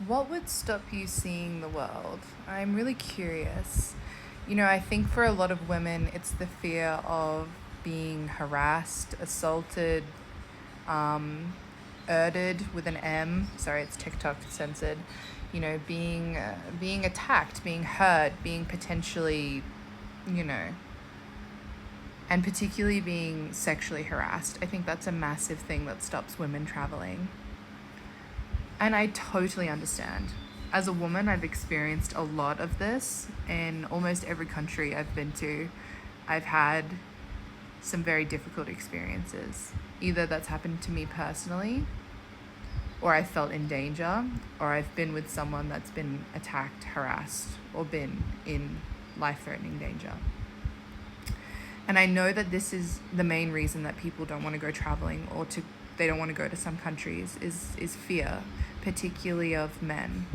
What would stop you seeing the world? I'm really curious. I think for a lot of women, it's the fear of being harassed, assaulted, erded with an M. Sorry, it's TikTok censored. Being attacked, being hurt, being potentially, you know, and particularly being sexually harassed. I think that's a massive thing that stops women traveling. And I totally understand. As a woman, I've experienced a lot of this in almost every country I've been to. I've had some very difficult experiences. Either that's happened to me personally, or I felt in danger, or I've been with someone that's been attacked, harassed, or been in life threatening danger. And I know that this is the main reason that people don't want to go traveling they don't want to go to some countries is fear, particularly of men.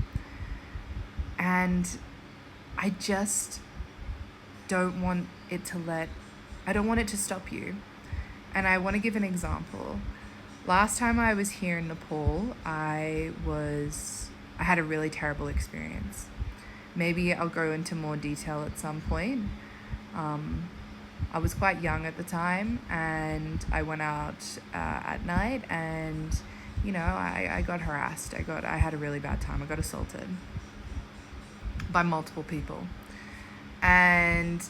And I just don't want it I don't want it to stop you. And I want to give an example. Last time I was here in Nepal, I had a really terrible experience. Maybe I'll go into more detail at some point. I was quite young at the time, and I went out at night, and I got harassed. I had a really bad time. I got assaulted by multiple people, and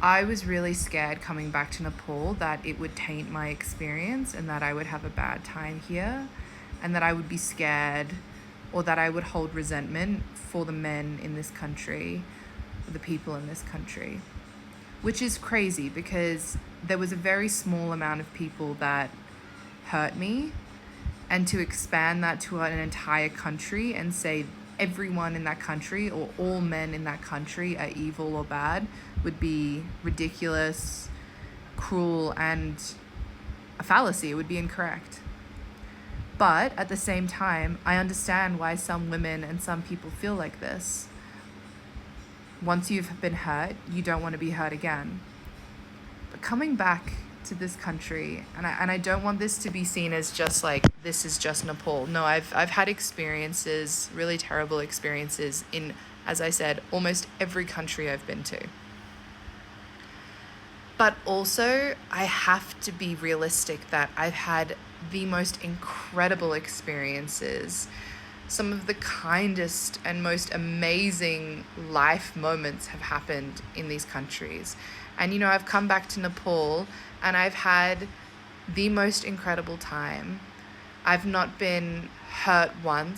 I was really scared coming back to Nepal that it would taint my experience and that I would have a bad time here, and that I would be scared, or that I would hold resentment for the men in this country, or the people in this country. Which is crazy because there was a very small amount of people that hurt me, and to expand that to an entire country and say everyone in that country or all men in that country are evil or bad would be ridiculous, cruel, and a fallacy. It would be incorrect. But at the same time, I understand why some women and some people feel like this. Once you've been hurt, you don't want to be hurt again. But coming back to this country, and I don't want this to be seen as just like, this is just Nepal. No, I've had experiences, really terrible experiences in, as I said, almost every country I've been to. But also, I have to be realistic that I've had the most incredible experiences, some of the kindest and most amazing life moments have happened in these countries. And, I've come back to Nepal and I've had the most incredible time. I've not been hurt once.